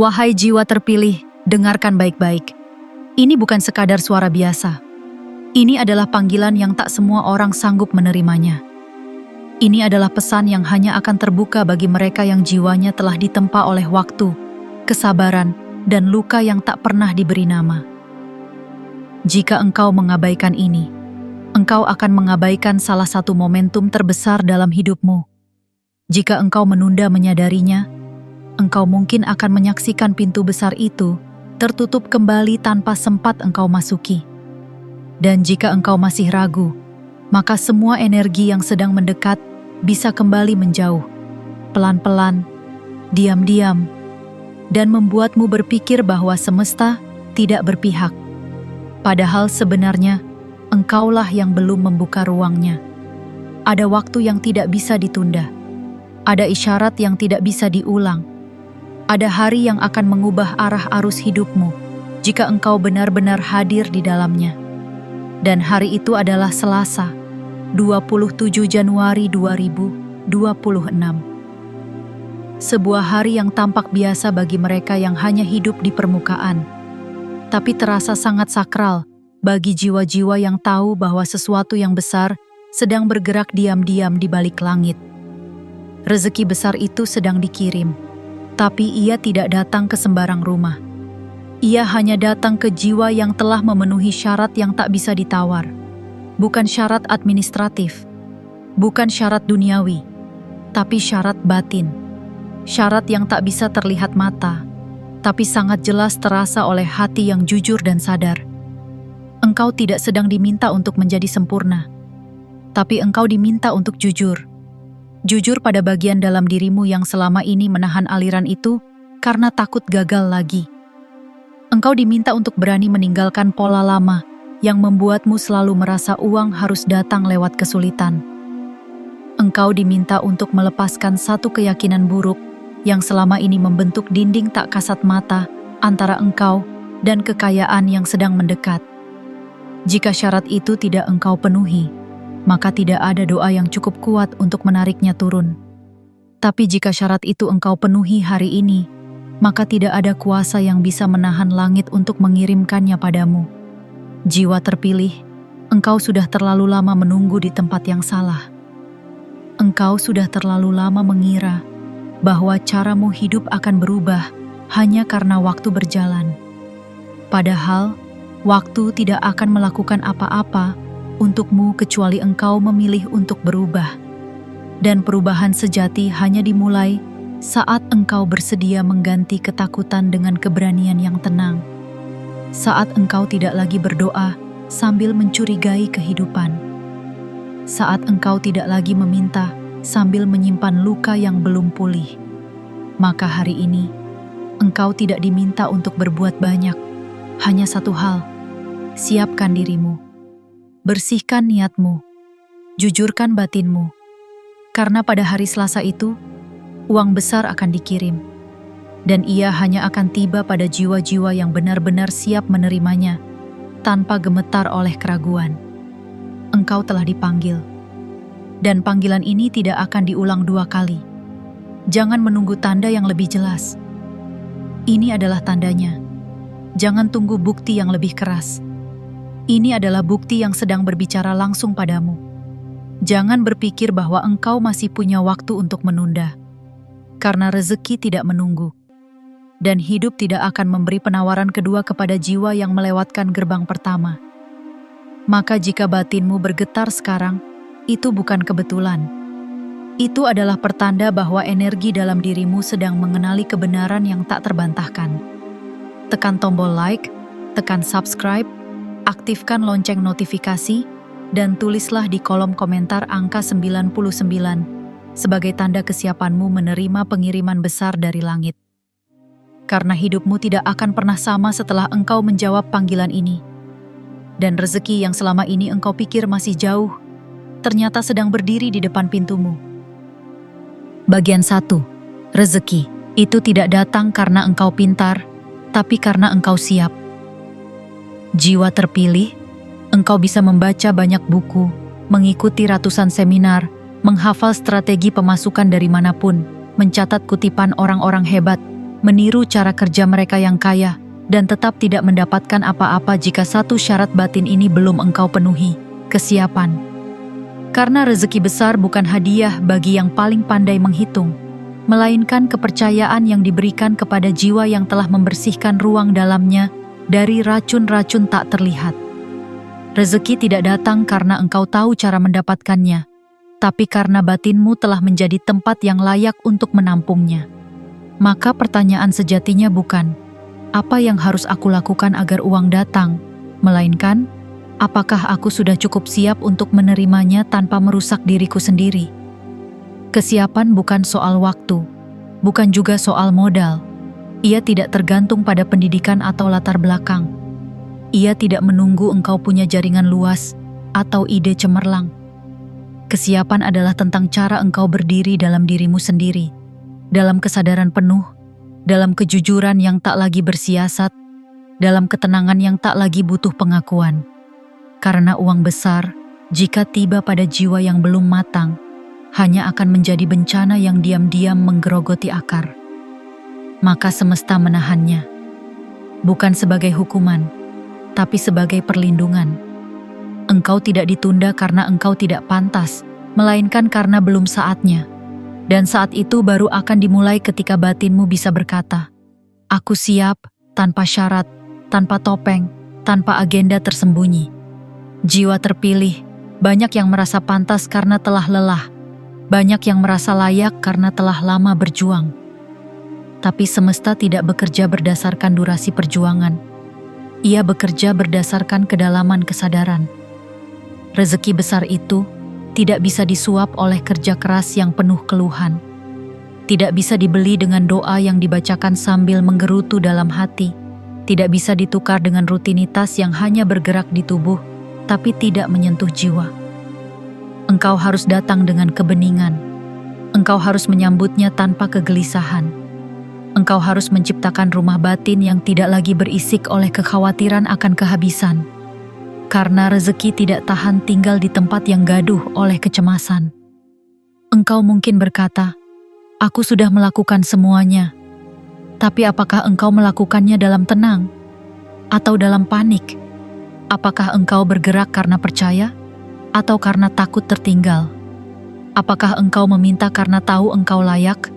Wahai jiwa terpilih, dengarkan baik-baik. Ini bukan sekadar suara biasa. Ini adalah panggilan yang tak semua orang sanggup menerimanya. Ini adalah pesan yang hanya akan terbuka bagi mereka yang jiwanya telah ditempa oleh waktu, kesabaran, dan luka yang tak pernah diberi nama. Jika engkau mengabaikan ini, engkau akan mengabaikan salah satu momentum terbesar dalam hidupmu. Jika engkau menunda menyadarinya, engkau mungkin akan menyaksikan pintu besar itu tertutup kembali tanpa sempat engkau masuki. Dan jika engkau masih ragu, maka semua energi yang sedang mendekat bisa kembali menjauh, pelan-pelan, diam-diam, dan membuatmu berpikir bahwa semesta tidak berpihak. Padahal sebenarnya, engkaulah yang belum membuka ruangnya. Ada waktu yang tidak bisa ditunda. Ada isyarat yang tidak bisa diulang. Ada hari yang akan mengubah arah arus hidupmu jika engkau benar-benar hadir di dalamnya. Dan hari itu adalah Selasa, 27 Januari 2026. Sebuah hari yang tampak biasa bagi mereka yang hanya hidup di permukaan, tapi terasa sangat sakral bagi jiwa-jiwa yang tahu bahwa sesuatu yang besar sedang bergerak diam-diam di balik langit. Rezeki besar itu sedang dikirim, tapi ia tidak datang ke sembarang rumah. Ia hanya datang ke jiwa yang telah memenuhi syarat yang tak bisa ditawar. Bukan syarat administratif, bukan syarat duniawi, tapi syarat batin. Syarat yang tak bisa terlihat mata, tapi sangat jelas terasa oleh hati yang jujur dan sadar. Engkau tidak sedang diminta untuk menjadi sempurna, tapi engkau diminta untuk jujur. Jujur pada bagian dalam dirimu yang selama ini menahan aliran itu karena takut gagal lagi. Engkau diminta untuk berani meninggalkan pola lama yang membuatmu selalu merasa uang harus datang lewat kesulitan. Engkau diminta untuk melepaskan satu keyakinan buruk yang selama ini membentuk dinding tak kasat mata antara engkau dan kekayaan yang sedang mendekat. Jika syarat itu tidak engkau penuhi, maka tidak ada doa yang cukup kuat untuk menariknya turun. Tapi jika syarat itu engkau penuhi hari ini, maka tidak ada kuasa yang bisa menahan langit untuk mengirimkannya padamu. Jiwa terpilih, engkau sudah terlalu lama menunggu di tempat yang salah. Engkau sudah terlalu lama mengira bahwa caramu hidup akan berubah hanya karena waktu berjalan. Padahal, waktu tidak akan melakukan apa-apa untukmu kecuali engkau memilih untuk berubah. Dan perubahan sejati hanya dimulai saat engkau bersedia mengganti ketakutan dengan keberanian yang tenang. Saat engkau tidak lagi berdoa sambil mencurigai kehidupan. Saat engkau tidak lagi meminta sambil menyimpan luka yang belum pulih. Maka hari ini, engkau tidak diminta untuk berbuat banyak. Hanya satu hal, siapkan dirimu. Bersihkan niatmu. Jujurkan batinmu. Karena pada hari Selasa itu, uang besar akan dikirim, dan ia hanya akan tiba pada jiwa-jiwa yang benar-benar siap menerimanya, tanpa gemetar oleh keraguan. Engkau telah dipanggil, dan panggilan ini tidak akan diulang 2 kali. Jangan menunggu tanda yang lebih jelas. Ini adalah tandanya. Jangan tunggu bukti yang lebih keras. Ini adalah bukti yang sedang berbicara langsung padamu. Jangan berpikir bahwa engkau masih punya waktu untuk menunda. Karena rezeki tidak menunggu, dan hidup tidak akan memberi penawaran kedua kepada jiwa yang melewatkan gerbang pertama. Maka jika batinmu bergetar sekarang, itu bukan kebetulan. Itu adalah pertanda bahwa energi dalam dirimu sedang mengenali kebenaran yang tak terbantahkan. Tekan tombol like, tekan subscribe, aktifkan lonceng notifikasi, dan tulislah di kolom komentar angka 99 sebagai tanda kesiapanmu menerima pengiriman besar dari langit. Karena hidupmu tidak akan pernah sama setelah engkau menjawab panggilan ini. Dan rezeki yang selama ini engkau pikir masih jauh, ternyata sedang berdiri di depan pintumu. Bagian 1. Rezeki itu tidak datang karena engkau pintar, tapi karena engkau siap. Jiwa terpilih, engkau bisa membaca banyak buku, mengikuti ratusan seminar, menghafal strategi pemasukan dari manapun, mencatat kutipan orang-orang hebat, meniru cara kerja mereka yang kaya, dan tetap tidak mendapatkan apa-apa jika satu syarat batin ini belum engkau penuhi, kesiapan. Karena rezeki besar bukan hadiah bagi yang paling pandai menghitung, melainkan kepercayaan yang diberikan kepada jiwa yang telah membersihkan ruang dalamnya dari racun-racun tak terlihat. Rezeki tidak datang karena engkau tahu cara mendapatkannya, tapi karena batinmu telah menjadi tempat yang layak untuk menampungnya. Maka pertanyaan sejatinya bukan, apa yang harus aku lakukan agar uang datang, melainkan, apakah aku sudah cukup siap untuk menerimanya tanpa merusak diriku sendiri? Kesiapan bukan soal waktu, bukan juga soal modal. Ia tidak tergantung pada pendidikan atau latar belakang. Ia tidak menunggu engkau punya jaringan luas atau ide cemerlang. Kesiapan adalah tentang cara engkau berdiri dalam dirimu sendiri, dalam kesadaran penuh, dalam kejujuran yang tak lagi bersiasat, dalam ketenangan yang tak lagi butuh pengakuan. Karena uang besar, jika tiba pada jiwa yang belum matang, hanya akan menjadi bencana yang diam-diam menggerogoti akar. Maka semesta menahannya, bukan sebagai hukuman, tapi sebagai perlindungan. Engkau tidak ditunda karena engkau tidak pantas, melainkan karena belum saatnya. Dan saat itu baru akan dimulai ketika batinmu bisa berkata, "Aku siap," tanpa syarat, tanpa topeng, tanpa agenda tersembunyi. Jiwa terpilih, banyak yang merasa pantas karena telah lelah, banyak yang merasa layak karena telah lama berjuang. Tapi semesta tidak bekerja berdasarkan durasi perjuangan. Ia bekerja berdasarkan kedalaman kesadaran. Rezeki besar itu tidak bisa disuap oleh kerja keras yang penuh keluhan. Tidak bisa dibeli dengan doa yang dibacakan sambil menggerutu dalam hati. Tidak bisa ditukar dengan rutinitas yang hanya bergerak di tubuh, tapi tidak menyentuh jiwa. Engkau harus datang dengan kebeningan. Engkau harus menyambutnya tanpa kegelisahan. Engkau harus menciptakan rumah batin yang tidak lagi berisik oleh kekhawatiran akan kehabisan. Karena rezeki tidak tahan tinggal di tempat yang gaduh oleh kecemasan. Engkau mungkin berkata, "Aku sudah melakukan semuanya." Tapi apakah engkau melakukannya dalam tenang? Atau dalam panik? Apakah engkau bergerak karena percaya? Atau karena takut tertinggal? Apakah engkau meminta karena tahu engkau layak?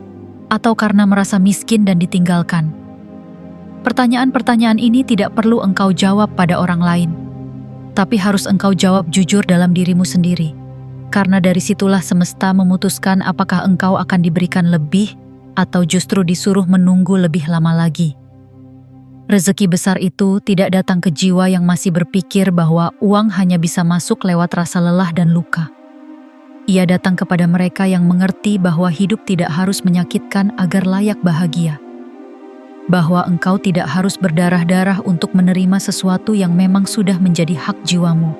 Atau karena merasa miskin dan ditinggalkan? Pertanyaan-pertanyaan ini tidak perlu engkau jawab pada orang lain, tapi harus engkau jawab jujur dalam dirimu sendiri. Karena dari situlah semesta memutuskan apakah engkau akan diberikan lebih atau justru disuruh menunggu lebih lama lagi. Rezeki besar itu tidak datang ke jiwa yang masih berpikir bahwa uang hanya bisa masuk lewat rasa lelah dan luka. Ia datang kepada mereka yang mengerti bahwa hidup tidak harus menyakitkan agar layak bahagia. Bahwa engkau tidak harus berdarah-darah untuk menerima sesuatu yang memang sudah menjadi hak jiwamu.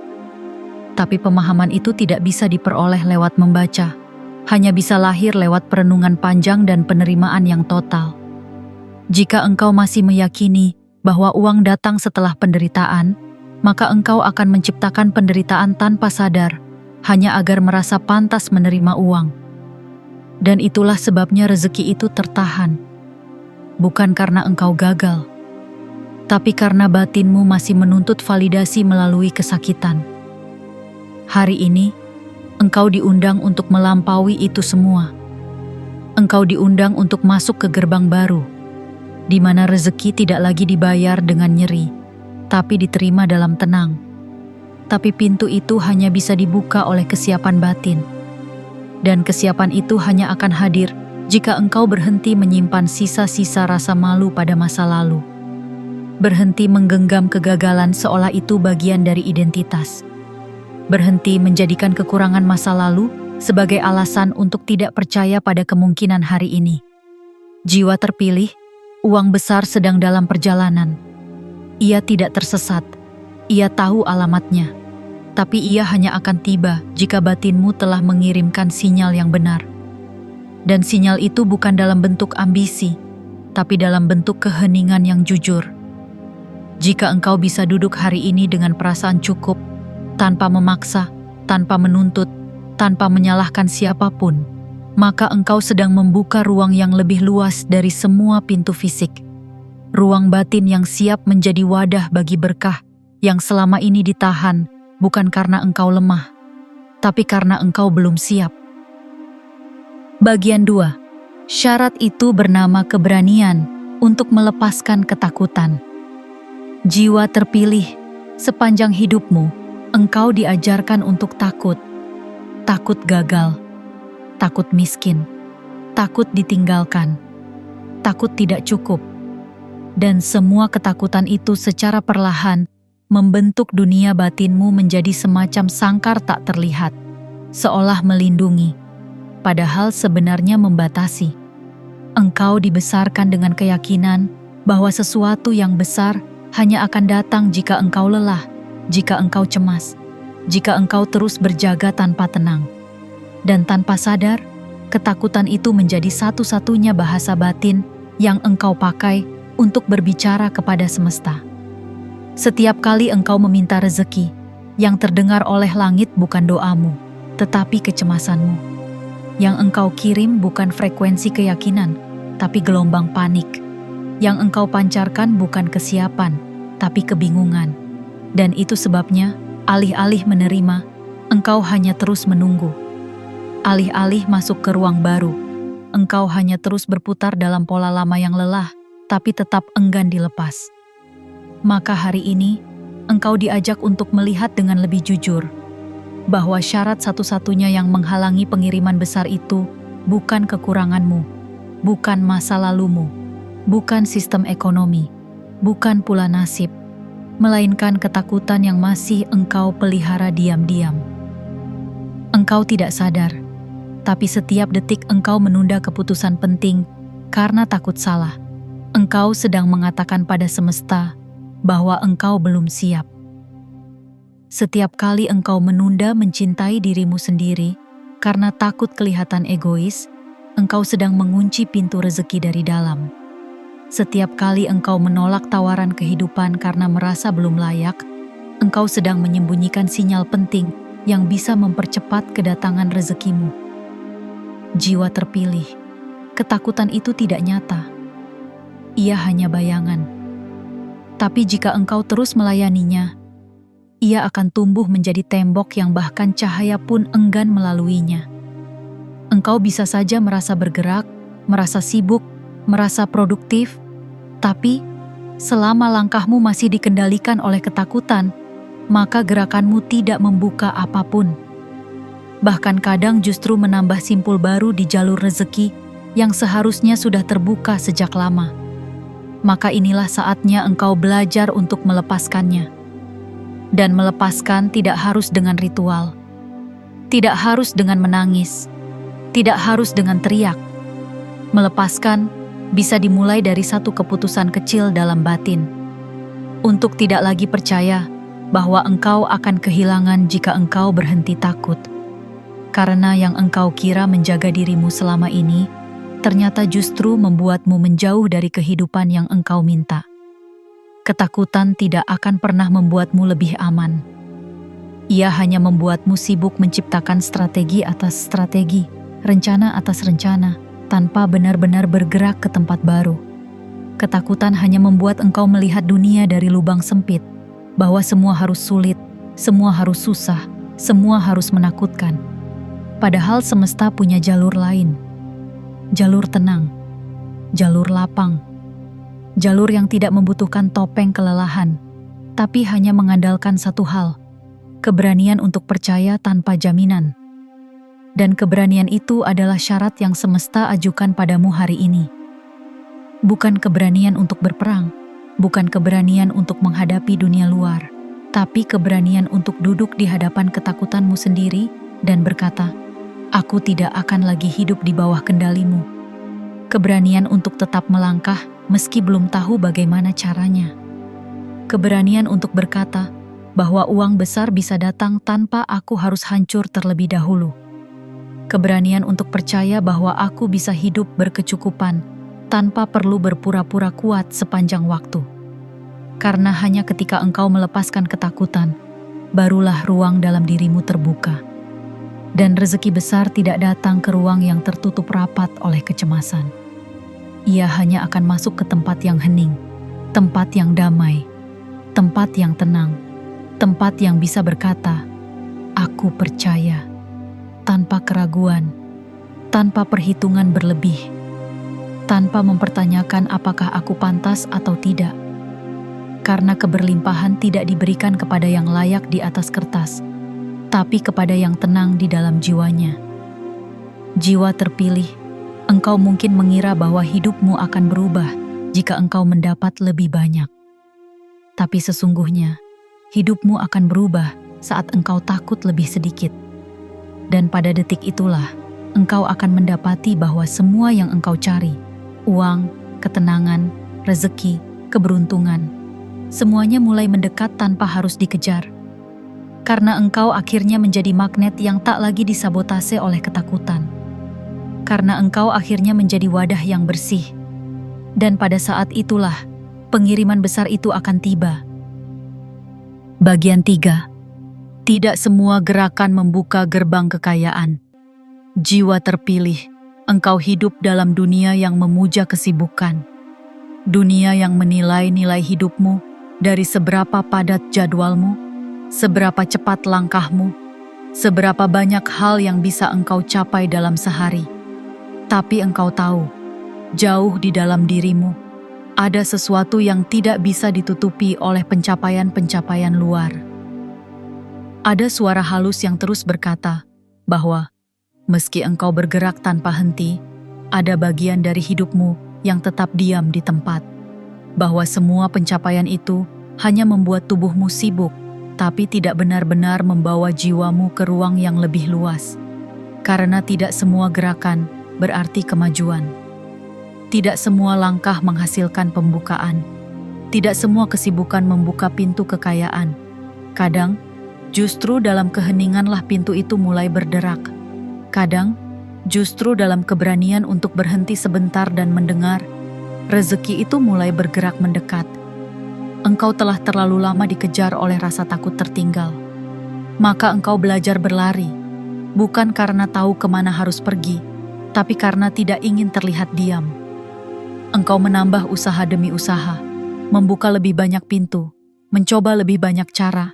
Tapi pemahaman itu tidak bisa diperoleh lewat membaca, hanya bisa lahir lewat perenungan panjang dan penerimaan yang total. Jika engkau masih meyakini bahwa uang datang setelah penderitaan, maka engkau akan menciptakan penderitaan tanpa sadar, hanya agar merasa pantas menerima uang. Dan itulah sebabnya rezeki itu tertahan. Bukan karena engkau gagal, tapi karena batinmu masih menuntut validasi melalui kesakitan. Hari ini, engkau diundang untuk melampaui itu semua. Engkau diundang untuk masuk ke gerbang baru, di mana rezeki tidak lagi dibayar dengan nyeri, tapi diterima dalam tenang. Tapi pintu itu hanya bisa dibuka oleh kesiapan batin. Dan kesiapan itu hanya akan hadir jika engkau berhenti menyimpan sisa-sisa rasa malu pada masa lalu. Berhenti menggenggam kegagalan seolah itu bagian dari identitas. Berhenti menjadikan kekurangan masa lalu sebagai alasan untuk tidak percaya pada kemungkinan hari ini. Jiwa terpilih, uang besar sedang dalam perjalanan. Ia tidak tersesat, ia tahu alamatnya. Tapi ia hanya akan tiba jika batinmu telah mengirimkan sinyal yang benar. Dan sinyal itu bukan dalam bentuk ambisi, tapi dalam bentuk keheningan yang jujur. Jika engkau bisa duduk hari ini dengan perasaan cukup, tanpa memaksa, tanpa menuntut, tanpa menyalahkan siapapun, maka engkau sedang membuka ruang yang lebih luas dari semua pintu fisik. Ruang batin yang siap menjadi wadah bagi berkah yang selama ini ditahan, bukan karena engkau lemah, tapi karena engkau belum siap. Bagian 2. Syarat itu bernama keberanian untuk melepaskan ketakutan. Jiwa terpilih, sepanjang hidupmu, engkau diajarkan untuk takut. Takut gagal, takut miskin, takut ditinggalkan, takut tidak cukup. Dan semua ketakutan itu secara perlahan membentuk dunia batinmu menjadi semacam sangkar tak terlihat, seolah melindungi, padahal sebenarnya membatasi. Engkau dibesarkan dengan keyakinan bahwa sesuatu yang besar hanya akan datang jika engkau lelah, jika engkau cemas, jika engkau terus berjaga tanpa tenang. Dan tanpa sadar, ketakutan itu menjadi satu-satunya bahasa batin yang engkau pakai untuk berbicara kepada semesta. Setiap kali engkau meminta rezeki, yang terdengar oleh langit bukan doamu, tetapi kecemasanmu. Yang engkau kirim bukan frekuensi keyakinan, tapi gelombang panik. Yang engkau pancarkan bukan kesiapan, tapi kebingungan. Dan itu sebabnya, alih-alih menerima, engkau hanya terus menunggu. Alih-alih masuk ke ruang baru, engkau hanya terus berputar dalam pola lama yang lelah, tapi tetap enggan dilepas. Maka hari ini, engkau diajak untuk melihat dengan lebih jujur, bahwa syarat satu-satunya yang menghalangi pengiriman besar itu bukan kekuranganmu, bukan masa lalumu, bukan sistem ekonomi, bukan pula nasib, melainkan ketakutan yang masih engkau pelihara diam-diam. Engkau tidak sadar, tapi setiap detik engkau menunda keputusan penting karena takut salah. Engkau sedang mengatakan pada semesta bahwa engkau belum siap. Setiap kali engkau menunda mencintai dirimu sendiri karena takut kelihatan egois, engkau sedang mengunci pintu rezeki dari dalam. Setiap kali engkau menolak tawaran kehidupan karena merasa belum layak, engkau sedang menyembunyikan sinyal penting yang bisa mempercepat kedatangan rezekimu. Jiwa terpilih, ketakutan itu tidak nyata. Ia hanya bayangan. Tapi jika engkau terus melayaninya, ia akan tumbuh menjadi tembok yang bahkan cahaya pun enggan melaluinya. Engkau bisa saja merasa bergerak, merasa sibuk, merasa produktif, tapi selama langkahmu masih dikendalikan oleh ketakutan, maka gerakanmu tidak membuka apapun. Bahkan kadang justru menambah simpul baru di jalur rezeki yang seharusnya sudah terbuka sejak lama. Maka inilah saatnya engkau belajar untuk melepaskannya. Dan melepaskan tidak harus dengan ritual. Tidak harus dengan menangis. Tidak harus dengan teriak. Melepaskan bisa dimulai dari satu keputusan kecil dalam batin. Untuk tidak lagi percaya bahwa engkau akan kehilangan jika engkau berhenti takut. Karena yang engkau kira menjaga dirimu selama ini, ternyata justru membuatmu menjauh dari kehidupan yang engkau minta. Ketakutan tidak akan pernah membuatmu lebih aman. Ia hanya membuatmu sibuk menciptakan strategi atas strategi, rencana atas rencana, tanpa benar-benar bergerak ke tempat baru. Ketakutan hanya membuat engkau melihat dunia dari lubang sempit, bahwa semua harus sulit, semua harus susah, semua harus menakutkan. Padahal semesta punya jalur lain. Jalur tenang, jalur lapang, jalur yang tidak membutuhkan topeng kelelahan, tapi hanya mengandalkan satu hal, keberanian untuk percaya tanpa jaminan. Dan keberanian itu adalah syarat yang semesta ajukan padamu hari ini. Bukan keberanian untuk berperang, bukan keberanian untuk menghadapi dunia luar, tapi keberanian untuk duduk di hadapan ketakutanmu sendiri dan berkata, "Aku tidak akan lagi hidup di bawah kendalimu." Keberanian untuk tetap melangkah meski belum tahu bagaimana caranya. Keberanian untuk berkata bahwa uang besar bisa datang tanpa aku harus hancur terlebih dahulu. Keberanian untuk percaya bahwa aku bisa hidup berkecukupan tanpa perlu berpura-pura kuat sepanjang waktu. Karena hanya ketika engkau melepaskan ketakutan, barulah ruang dalam dirimu terbuka. Dan rezeki besar tidak datang ke ruang yang tertutup rapat oleh kecemasan. Ia hanya akan masuk ke tempat yang hening, tempat yang damai, tempat yang tenang, tempat yang bisa berkata, "Aku percaya," tanpa keraguan, tanpa perhitungan berlebih, tanpa mempertanyakan apakah aku pantas atau tidak. Karena keberlimpahan tidak diberikan kepada yang layak di atas kertas, tapi kepada yang tenang di dalam jiwanya. Jiwa terpilih, engkau mungkin mengira bahwa hidupmu akan berubah jika engkau mendapat lebih banyak. Tapi sesungguhnya, hidupmu akan berubah saat engkau takut lebih sedikit. Dan pada detik itulah, engkau akan mendapati bahwa semua yang engkau cari, uang, ketenangan, rezeki, keberuntungan, semuanya mulai mendekat tanpa harus dikejar. Karena engkau akhirnya menjadi magnet yang tak lagi disabotase oleh ketakutan. Karena engkau akhirnya menjadi wadah yang bersih. Dan pada saat itulah, pengiriman besar itu akan tiba. Bagian 3. Tidak semua gerakan membuka gerbang kekayaan. Jiwa terpilih, engkau hidup dalam dunia yang memuja kesibukan. Dunia yang menilai nilai hidupmu dari seberapa padat jadwalmu, seberapa cepat langkahmu, seberapa banyak hal yang bisa engkau capai dalam sehari. Tapi engkau tahu, jauh di dalam dirimu, ada sesuatu yang tidak bisa ditutupi oleh pencapaian-pencapaian luar. Ada suara halus yang terus berkata bahwa meski engkau bergerak tanpa henti, ada bagian dari hidupmu yang tetap diam di tempat. Bahwa semua pencapaian itu hanya membuat tubuhmu sibuk, tapi tidak benar-benar membawa jiwamu ke ruang yang lebih luas. Karena tidak semua gerakan berarti kemajuan. Tidak semua langkah menghasilkan pembukaan. Tidak semua kesibukan membuka pintu kekayaan. Kadang, justru dalam keheninganlah pintu itu mulai berderak. Kadang, justru dalam keberanian untuk berhenti sebentar dan mendengar, rezeki itu mulai bergerak mendekat. Engkau telah terlalu lama dikejar oleh rasa takut tertinggal. Maka engkau belajar berlari, bukan karena tahu kemana harus pergi, tapi karena tidak ingin terlihat diam. Engkau menambah usaha demi usaha, membuka lebih banyak pintu, mencoba lebih banyak cara,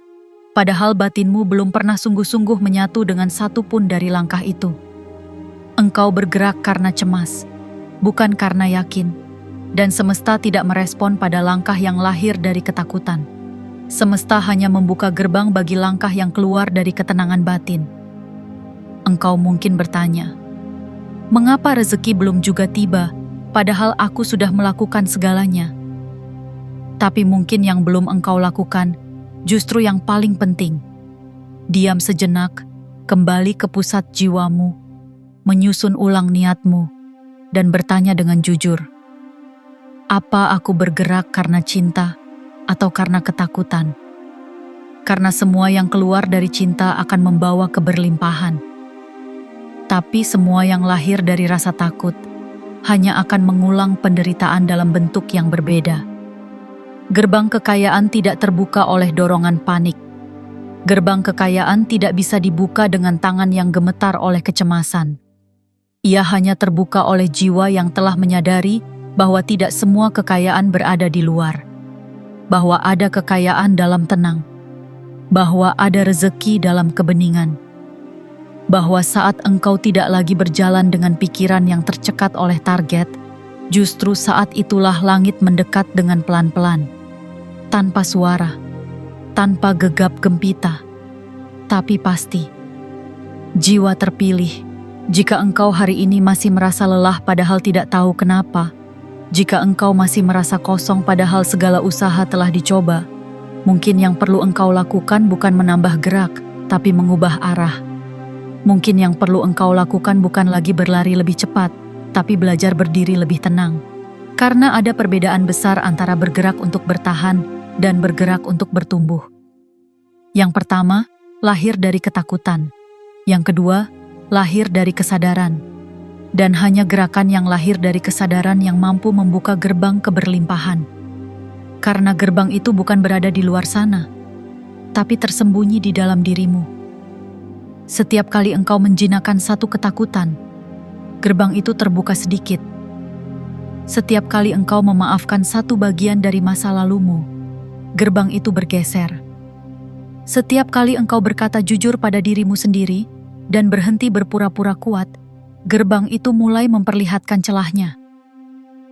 padahal batinmu belum pernah sungguh-sungguh menyatu dengan satu pun dari langkah itu. Engkau bergerak karena cemas, bukan karena yakin. Dan semesta tidak merespon pada langkah yang lahir dari ketakutan. Semesta hanya membuka gerbang bagi langkah yang keluar dari ketenangan batin. Engkau mungkin bertanya, mengapa rezeki belum juga tiba, padahal aku sudah melakukan segalanya? Tapi mungkin yang belum engkau lakukan, justru yang paling penting. Diam sejenak, kembali ke pusat jiwamu, menyusun ulang niatmu, dan bertanya dengan jujur, apa aku bergerak karena cinta atau karena ketakutan? Karena semua yang keluar dari cinta akan membawa keberlimpahan. Tapi semua yang lahir dari rasa takut hanya akan mengulang penderitaan dalam bentuk yang berbeda. Gerbang kekayaan tidak terbuka oleh dorongan panik. Gerbang kekayaan tidak bisa dibuka dengan tangan yang gemetar oleh kecemasan. Ia hanya terbuka oleh jiwa yang telah menyadari bahwa tidak semua kekayaan berada di luar, bahwa ada kekayaan dalam tenang, bahwa ada rezeki dalam kebeningan, bahwa saat engkau tidak lagi berjalan dengan pikiran yang tercekat oleh target, justru saat itulah langit mendekat dengan pelan-pelan, tanpa suara, tanpa gegap gempita, tapi pasti. Jiwa terpilih, jika engkau hari ini masih merasa lelah padahal tidak tahu kenapa, jika engkau masih merasa kosong padahal segala usaha telah dicoba, mungkin yang perlu engkau lakukan bukan menambah gerak, tapi mengubah arah. Mungkin yang perlu engkau lakukan bukan lagi berlari lebih cepat, tapi belajar berdiri lebih tenang. Karena ada perbedaan besar antara bergerak untuk bertahan dan bergerak untuk bertumbuh. Yang pertama, lahir dari ketakutan. Yang kedua, lahir dari kesadaran. Dan hanya gerakan yang lahir dari kesadaran yang mampu membuka gerbang keberlimpahan. Karena gerbang itu bukan berada di luar sana, tapi tersembunyi di dalam dirimu. Setiap kali engkau menjinakkan satu ketakutan, gerbang itu terbuka sedikit. Setiap kali engkau memaafkan satu bagian dari masa lalumu, gerbang itu bergeser. Setiap kali engkau berkata jujur pada dirimu sendiri dan berhenti berpura-pura kuat, gerbang itu mulai memperlihatkan celahnya.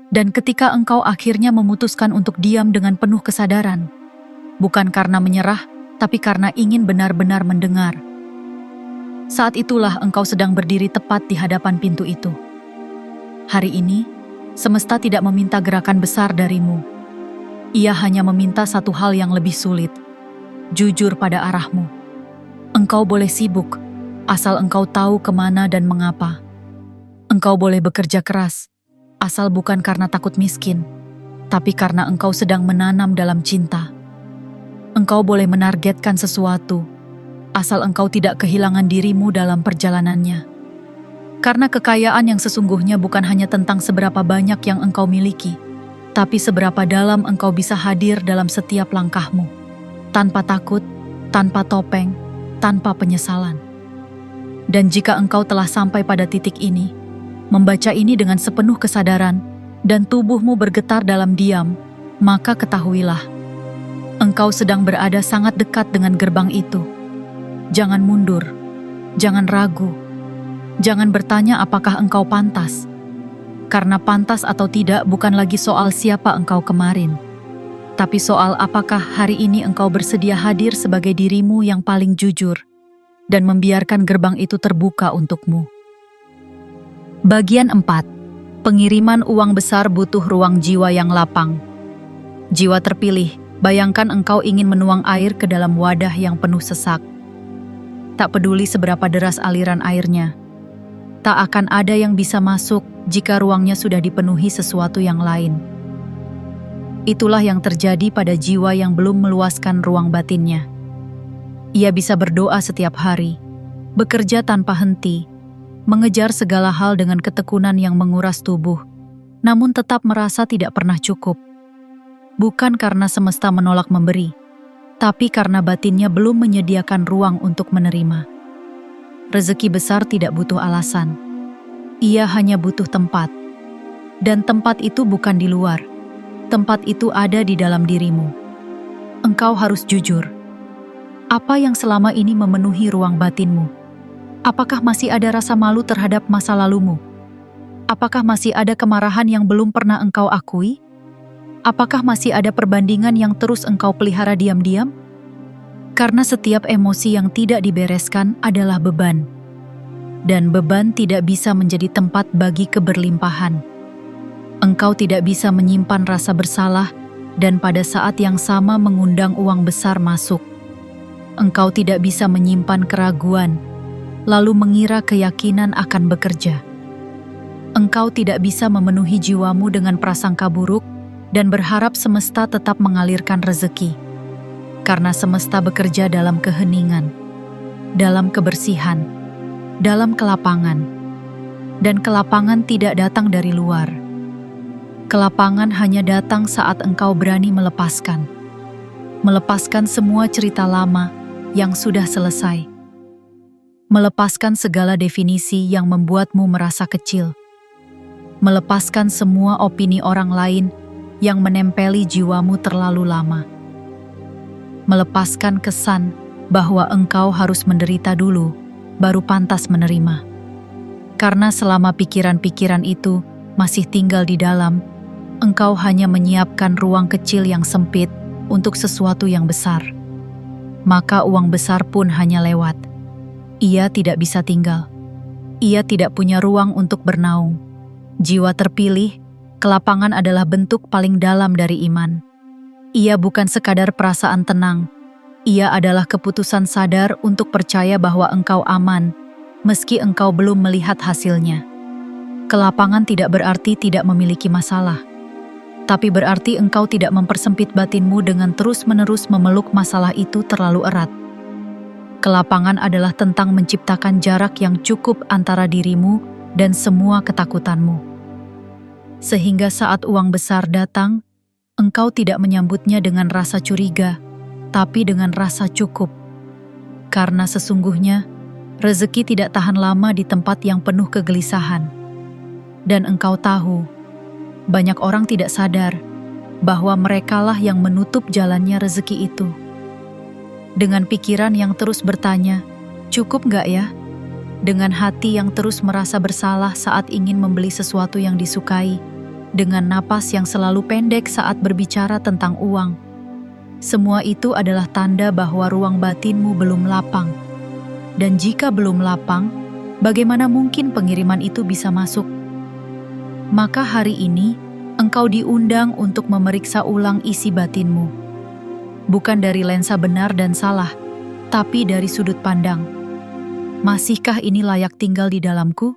Dan ketika engkau akhirnya memutuskan untuk diam dengan penuh kesadaran, bukan karena menyerah, tapi karena ingin benar-benar mendengar, saat itulah engkau sedang berdiri tepat di hadapan pintu itu. Hari ini, semesta tidak meminta gerakan besar darimu. Ia hanya meminta satu hal yang lebih sulit, jujur pada arahmu. Engkau boleh sibuk, asal engkau tahu kemana dan mengapa. Engkau boleh bekerja keras, asal bukan karena takut miskin, tapi karena engkau sedang menanam dalam cinta. Engkau boleh menargetkan sesuatu, asal engkau tidak kehilangan dirimu dalam perjalanannya. Karena kekayaan yang sesungguhnya bukan hanya tentang seberapa banyak yang engkau miliki, tapi seberapa dalam engkau bisa hadir dalam setiap langkahmu, tanpa takut, tanpa topeng, tanpa penyesalan. Dan jika engkau telah sampai pada titik ini, membaca ini dengan sepenuh kesadaran, dan tubuhmu bergetar dalam diam, maka ketahuilah, engkau sedang berada sangat dekat dengan gerbang itu. Jangan mundur, jangan ragu, jangan bertanya apakah engkau pantas. Karena pantas atau tidak bukan lagi soal siapa engkau kemarin, tapi soal apakah hari ini engkau bersedia hadir sebagai dirimu yang paling jujur dan membiarkan gerbang itu terbuka untukmu. Bagian 4. Pengiriman uang besar butuh ruang jiwa yang lapang. Jiwa terpilih, bayangkan engkau ingin menuang air ke dalam wadah yang penuh sesak. Tak peduli seberapa deras aliran airnya, tak akan ada yang bisa masuk jika ruangnya sudah dipenuhi sesuatu yang lain. Itulah yang terjadi pada jiwa yang belum meluaskan ruang batinnya. Ia bisa berdoa setiap hari, bekerja tanpa henti, mengejar segala hal dengan ketekunan yang menguras tubuh, namun tetap merasa tidak pernah cukup. Bukan karena semesta menolak memberi, tapi karena batinnya belum menyediakan ruang untuk menerima. Rezeki besar tidak butuh alasan. Ia hanya butuh tempat. Dan tempat itu bukan di luar. Tempat itu ada di dalam dirimu. Engkau harus jujur. Apa yang selama ini memenuhi ruang batinmu? Apakah masih ada rasa malu terhadap masa lalumu? Apakah masih ada kemarahan yang belum pernah engkau akui? Apakah masih ada perbandingan yang terus engkau pelihara diam-diam? Karena setiap emosi yang tidak dibereskan adalah beban. Dan beban tidak bisa menjadi tempat bagi keberlimpahan. Engkau tidak bisa menyimpan rasa bersalah dan pada saat yang sama mengundang uang besar masuk. Engkau tidak bisa menyimpan keraguan, lalu mengira keyakinan akan bekerja. Engkau tidak bisa memenuhi jiwamu dengan prasangka buruk dan berharap semesta tetap mengalirkan rezeki. Karena semesta bekerja dalam keheningan, dalam kebersihan, dalam kelapangan. Dan kelapangan tidak datang dari luar. Kelapangan hanya datang saat engkau berani melepaskan. Melepaskan semua cerita lama yang sudah selesai. Melepaskan segala definisi yang membuatmu merasa kecil. Melepaskan semua opini orang lain yang menempeli jiwamu terlalu lama. Melepaskan kesan bahwa engkau harus menderita dulu, baru pantas menerima. Karena selama pikiran-pikiran itu masih tinggal di dalam, engkau hanya menyiapkan ruang kecil yang sempit untuk sesuatu yang besar. Maka uang besar pun hanya lewat. Ia tidak bisa tinggal. Ia tidak punya ruang untuk bernaung. Jiwa terpilih, kelapangan adalah bentuk paling dalam dari iman. Ia bukan sekadar perasaan tenang. Ia adalah keputusan sadar untuk percaya bahwa engkau aman, meski engkau belum melihat hasilnya. Kelapangan tidak berarti tidak memiliki masalah, tapi berarti engkau tidak mempersempit batinmu dengan terus-menerus memeluk masalah itu terlalu erat. Kelapangan adalah tentang menciptakan jarak yang cukup antara dirimu dan semua ketakutanmu. Sehingga saat uang besar datang, engkau tidak menyambutnya dengan rasa curiga, tapi dengan rasa cukup. Karena sesungguhnya, rezeki tidak tahan lama di tempat yang penuh kegelisahan. Dan engkau tahu, banyak orang tidak sadar bahwa merekalah yang menutup jalannya rezeki itu. Dengan pikiran yang terus bertanya, cukup gak ya? Dengan hati yang terus merasa bersalah saat ingin membeli sesuatu yang disukai, dengan napas yang selalu pendek saat berbicara tentang uang. Semua itu adalah tanda bahwa ruang batinmu belum lapang. Dan jika belum lapang, bagaimana mungkin pengiriman itu bisa masuk? Maka hari ini, engkau diundang untuk memeriksa ulang isi batinmu. Bukan dari lensa benar dan salah, tapi dari sudut pandang. Masihkah ini layak tinggal di dalamku?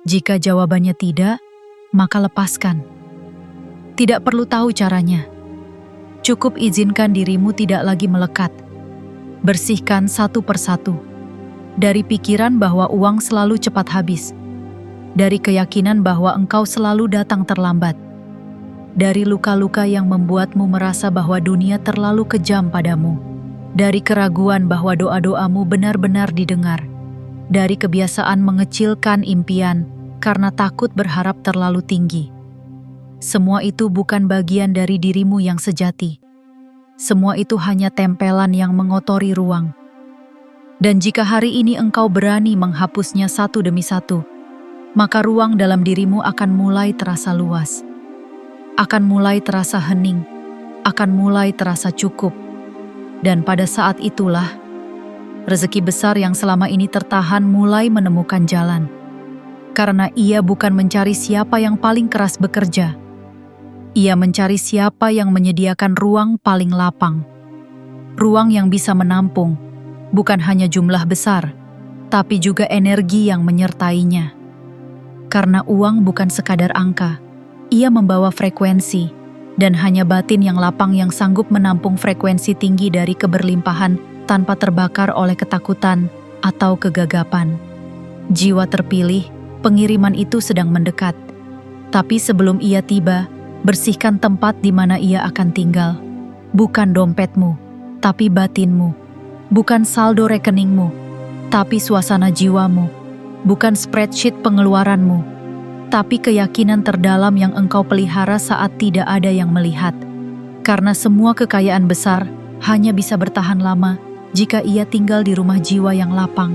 Jika jawabannya tidak, maka lepaskan. Tidak perlu tahu caranya. Cukup izinkan dirimu tidak lagi melekat. Bersihkan satu persatu. Dari pikiran bahwa uang selalu cepat habis. Dari keyakinan bahwa engkau selalu datang terlambat. Dari luka-luka yang membuatmu merasa bahwa dunia terlalu kejam padamu. Dari keraguan bahwa doa-doamu benar-benar didengar. Dari kebiasaan mengecilkan impian karena takut berharap terlalu tinggi. Semua itu bukan bagian dari dirimu yang sejati. Semua itu hanya tempelan yang mengotori ruang. Dan jika hari ini engkau berani menghapusnya satu demi satu, maka ruang dalam dirimu akan mulai terasa luas. Akan mulai terasa hening. Akan mulai terasa cukup. Dan pada saat itulah, rezeki besar yang selama ini tertahan mulai menemukan jalan. Karena ia bukan mencari siapa yang paling keras bekerja. Ia mencari siapa yang menyediakan ruang paling lapang. Ruang yang bisa menampung, bukan hanya jumlah besar, tapi juga energi yang menyertainya. Karena uang bukan sekadar angka, ia membawa frekuensi, dan hanya batin yang lapang yang sanggup menampung frekuensi tinggi dari keberlimpahan tanpa terbakar oleh ketakutan atau kegagapan. Jiwa terpilih, pengiriman itu sedang mendekat. Tapi sebelum ia tiba, bersihkan tempat di mana ia akan tinggal. Bukan dompetmu, tapi batinmu. Bukan saldo rekeningmu, tapi suasana jiwamu. Bukan spreadsheet pengeluaranmu, tapi keyakinan terdalam yang engkau pelihara saat tidak ada yang melihat. Karena semua kekayaan besar hanya bisa bertahan lama jika ia tinggal di rumah jiwa yang lapang.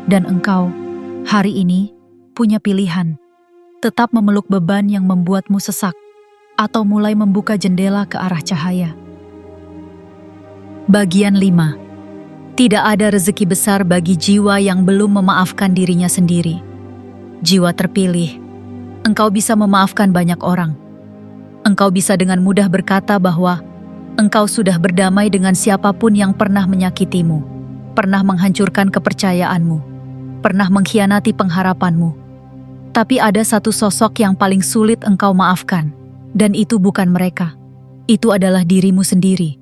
Dan engkau, hari ini, punya pilihan. Tetap memeluk beban yang membuatmu sesak, atau mulai membuka jendela ke arah cahaya. Bagian 5. Tidak ada rezeki besar bagi jiwa yang belum memaafkan dirinya sendiri. Jiwa terpilih, engkau bisa memaafkan banyak orang. Engkau bisa dengan mudah berkata bahwa engkau sudah berdamai dengan siapapun yang pernah menyakitimu, pernah menghancurkan kepercayaanmu, pernah mengkhianati pengharapanmu. Tapi ada satu sosok yang paling sulit engkau maafkan, dan itu bukan mereka. Itu adalah dirimu sendiri.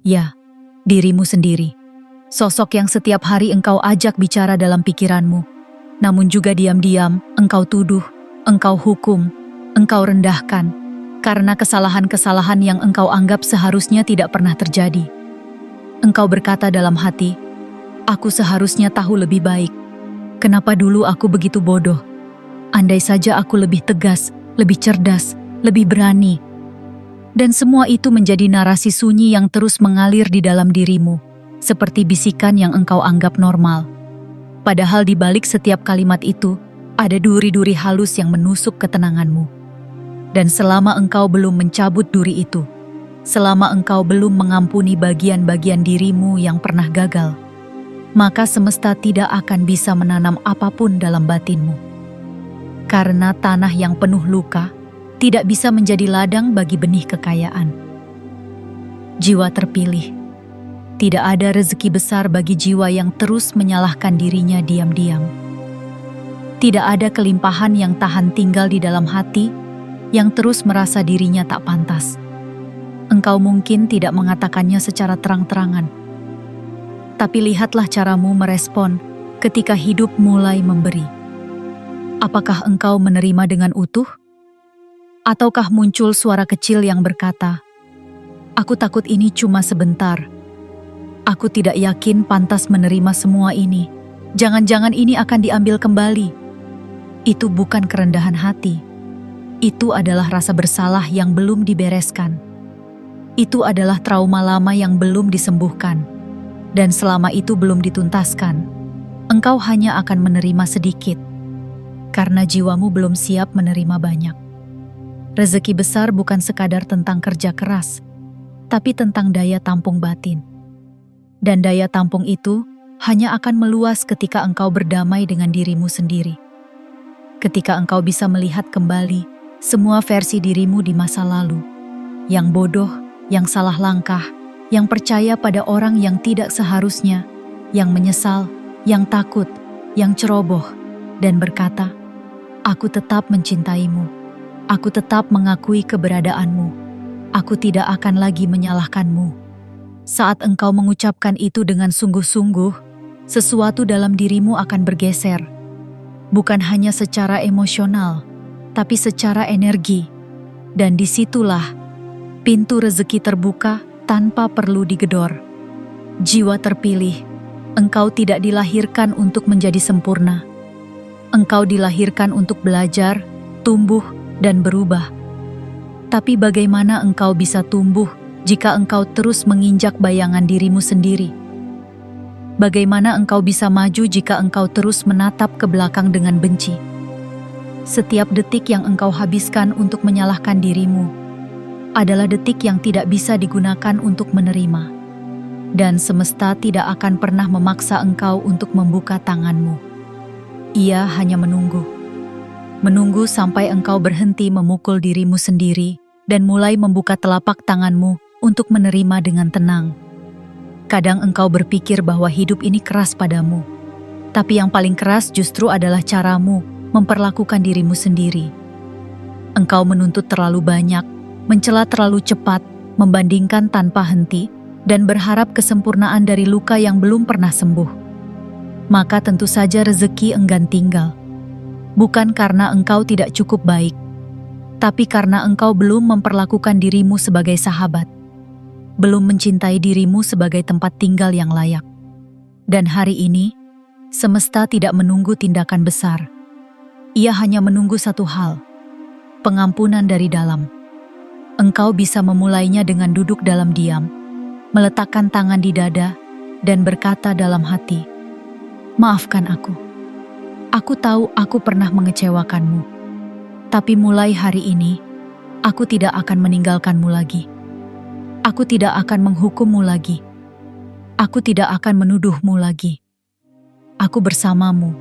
Ya, dirimu sendiri. Sosok yang setiap hari engkau ajak bicara dalam pikiranmu, namun juga diam-diam engkau tuduh, engkau hukum, engkau rendahkan, karena kesalahan-kesalahan yang engkau anggap seharusnya tidak pernah terjadi. Engkau berkata dalam hati, aku seharusnya tahu lebih baik. Kenapa dulu aku begitu bodoh? Andai saja aku lebih tegas, lebih cerdas, lebih berani. Dan semua itu menjadi narasi sunyi yang terus mengalir di dalam dirimu, seperti bisikan yang engkau anggap normal. Padahal di balik setiap kalimat itu, ada duri-duri halus yang menusuk ketenanganmu. Dan selama engkau belum mencabut duri itu, selama engkau belum mengampuni bagian-bagian dirimu yang pernah gagal, maka semesta tidak akan bisa menanam apapun dalam batinmu. Karena tanah yang penuh luka tidak bisa menjadi ladang bagi benih kekayaan. Jiwa terpilih, tidak ada rezeki besar bagi jiwa yang terus menyalahkan dirinya diam-diam. Tidak ada kelimpahan yang tahan tinggal di dalam hati, yang terus merasa dirinya tak pantas. Engkau mungkin tidak mengatakannya secara terang-terangan. Tapi lihatlah caramu merespon ketika hidup mulai memberi. Apakah engkau menerima dengan utuh? Ataukah muncul suara kecil yang berkata, aku takut ini cuma sebentar. Aku tidak yakin pantas menerima semua ini. Jangan-jangan ini akan diambil kembali. Itu bukan kerendahan hati. Itu adalah rasa bersalah yang belum dibereskan. Itu adalah trauma lama yang belum disembuhkan. Dan selama itu belum dituntaskan, engkau hanya akan menerima sedikit. Karena jiwamu belum siap menerima banyak. Rezeki besar bukan sekadar tentang kerja keras, tapi tentang daya tampung batin. Dan daya tampung itu hanya akan meluas ketika engkau berdamai dengan dirimu sendiri. Ketika engkau bisa melihat kembali semua versi dirimu di masa lalu, yang bodoh, yang salah langkah, yang percaya pada orang yang tidak seharusnya, yang menyesal, yang takut, yang ceroboh, dan berkata, "Aku tetap mencintaimu. Aku tetap mengakui keberadaanmu. Aku tidak akan lagi menyalahkanmu." Saat engkau mengucapkan itu dengan sungguh-sungguh, sesuatu dalam dirimu akan bergeser. Bukan hanya secara emosional, tapi secara energi. Dan disitulah pintu rezeki terbuka tanpa perlu digedor. Jiwa terpilih, engkau tidak dilahirkan untuk menjadi sempurna. Engkau dilahirkan untuk belajar, tumbuh, dan berubah. Tapi bagaimana engkau bisa tumbuh jika engkau terus menginjak bayangan dirimu sendiri? Bagaimana engkau bisa maju jika engkau terus menatap ke belakang dengan benci? Setiap detik yang engkau habiskan untuk menyalahkan dirimu adalah detik yang tidak bisa digunakan untuk menerima. Dan semesta tidak akan pernah memaksa engkau untuk membuka tanganmu. Ia hanya menunggu. Menunggu sampai engkau berhenti memukul dirimu sendiri dan mulai membuka telapak tanganmu untuk menerima dengan tenang. Kadang engkau berpikir bahwa hidup ini keras padamu, tapi yang paling keras justru adalah caramu memperlakukan dirimu sendiri. Engkau menuntut terlalu banyak, mencela terlalu cepat, membandingkan tanpa henti, dan berharap kesempurnaan dari luka yang belum pernah sembuh. Maka tentu saja rezeki enggan tinggal. Bukan karena engkau tidak cukup baik, tapi karena engkau belum memperlakukan dirimu sebagai sahabat, belum mencintai dirimu sebagai tempat tinggal yang layak. Dan hari ini, semesta tidak menunggu tindakan besar. Ia hanya menunggu satu hal, pengampunan dari dalam. Engkau bisa memulainya dengan duduk dalam diam, meletakkan tangan di dada, dan berkata dalam hati, "Maafkan aku. Aku tahu aku pernah mengecewakanmu, tapi mulai hari ini, aku tidak akan meninggalkanmu lagi. Aku tidak akan menghukummu lagi. Aku tidak akan menuduhmu lagi. Aku bersamamu,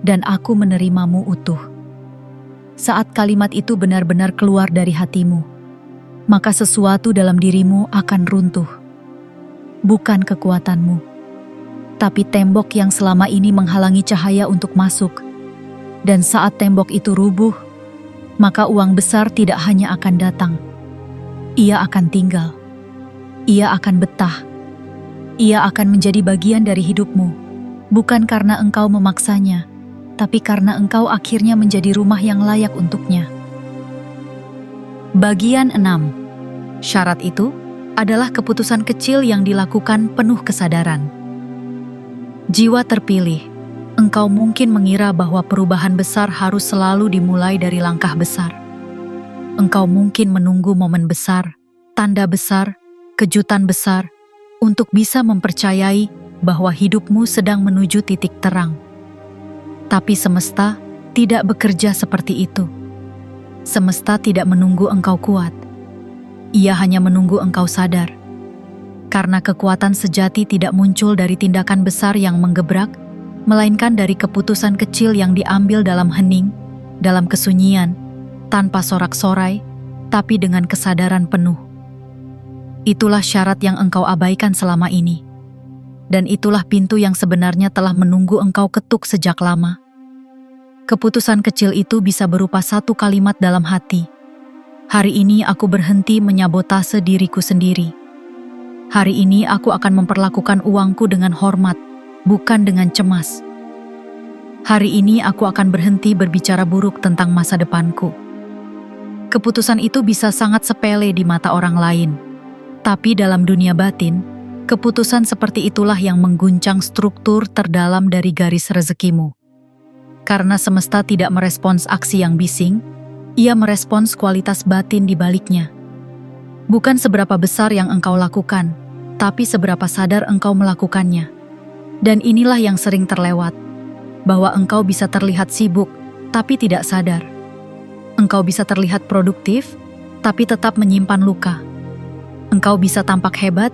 dan aku menerimamu utuh." Saat kalimat itu benar-benar keluar dari hatimu, maka sesuatu dalam dirimu akan runtuh. Bukan kekuatanmu, tapi tembok yang selama ini menghalangi cahaya untuk masuk. Dan saat tembok itu rubuh, maka uang besar tidak hanya akan datang. Ia akan tinggal. Ia akan betah. Ia akan menjadi bagian dari hidupmu, bukan karena engkau memaksanya, tapi karena engkau akhirnya menjadi rumah yang layak untuknya. Bagian 6. Syarat itu adalah keputusan kecil yang dilakukan penuh kesadaran. Jiwa terpilih, engkau mungkin mengira bahwa perubahan besar harus selalu dimulai dari langkah besar. Engkau mungkin menunggu momen besar, tanda besar, kejutan besar, untuk bisa mempercayai bahwa hidupmu sedang menuju titik terang. Tapi semesta tidak bekerja seperti itu. Semesta tidak menunggu engkau kuat. Ia hanya menunggu engkau sadar. Karena kekuatan sejati tidak muncul dari tindakan besar yang menggebrak, melainkan dari keputusan kecil yang diambil dalam hening, dalam kesunyian, tanpa sorak-sorai, tapi dengan kesadaran penuh. Itulah syarat yang engkau abaikan selama ini. Dan itulah pintu yang sebenarnya telah menunggu engkau ketuk sejak lama. Keputusan kecil itu bisa berupa satu kalimat dalam hati. Hari ini aku berhenti menyabotase diriku sendiri. Hari ini aku akan memperlakukan uangku dengan hormat, bukan dengan cemas. Hari ini aku akan berhenti berbicara buruk tentang masa depanku. Keputusan itu bisa sangat sepele di mata orang lain, tapi dalam dunia batin, Keputusan seperti itulah yang mengguncang struktur terdalam dari garis rezekimu. Karena semesta tidak merespons aksi yang bising, ia merespons kualitas batin di baliknya. Bukan seberapa besar yang engkau lakukan, tapi seberapa sadar engkau melakukannya. Dan inilah yang sering terlewat, bahwa engkau bisa terlihat sibuk, tapi tidak sadar. Engkau bisa terlihat produktif, tapi tetap menyimpan luka. Engkau bisa tampak hebat,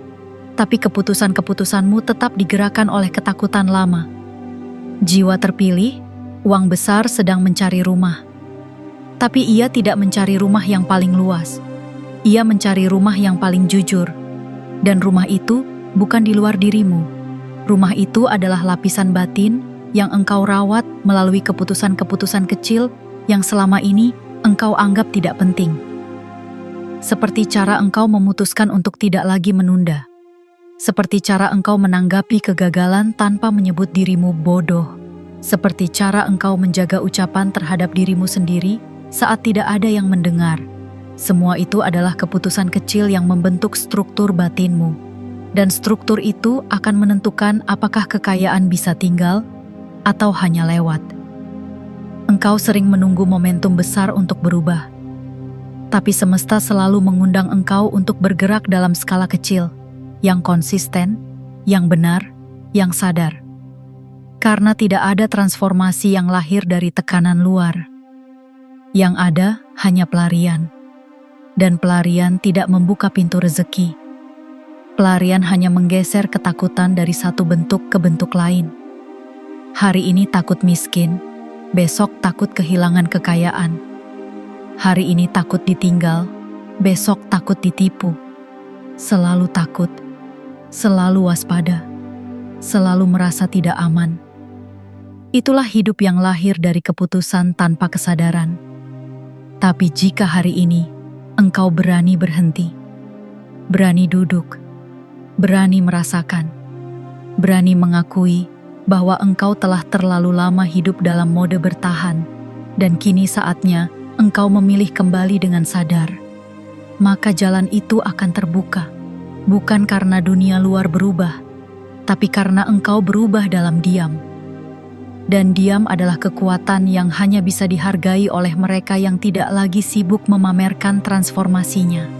tapi keputusan-keputusanmu tetap digerakkan oleh ketakutan lama. Jiwa terpilih, uang besar sedang mencari rumah. Tapi ia tidak mencari rumah yang paling luas. Ia mencari rumah yang paling jujur. Dan rumah itu bukan di luar dirimu. Rumah itu adalah lapisan batin yang engkau rawat melalui keputusan-keputusan kecil yang selama ini engkau anggap tidak penting. Seperti cara engkau memutuskan untuk tidak lagi menunda. Seperti cara engkau menanggapi kegagalan tanpa menyebut dirimu bodoh. Seperti cara engkau menjaga ucapan terhadap dirimu sendiri saat tidak ada yang mendengar. Semua itu adalah keputusan kecil yang membentuk struktur batinmu. Dan struktur itu akan menentukan apakah kekayaan bisa tinggal atau hanya lewat. Engkau sering menunggu momentum besar untuk berubah. Tapi semesta selalu mengundang engkau untuk bergerak dalam skala kecil, yang konsisten, yang benar, yang sadar. Karena tidak ada transformasi yang lahir dari tekanan luar. Yang ada hanya pelarian. Dan pelarian tidak membuka pintu rezeki. Pelarian hanya menggeser ketakutan dari satu bentuk ke bentuk lain. Hari ini takut miskin, besok takut kehilangan kekayaan. Hari ini takut ditinggal, besok takut ditipu. Selalu takut. Selalu waspada, selalu merasa tidak aman. Itulah hidup yang lahir dari keputusan tanpa kesadaran. Tapi jika hari ini engkau berani berhenti, berani duduk, berani merasakan, berani mengakui bahwa engkau telah terlalu lama hidup dalam mode bertahan, dan kini saatnya engkau memilih kembali dengan sadar, maka jalan itu akan terbuka. Bukan karena dunia luar berubah, tapi karena engkau berubah dalam diam. Dan diam adalah kekuatan yang hanya bisa dihargai oleh mereka yang tidak lagi sibuk memamerkan transformasinya.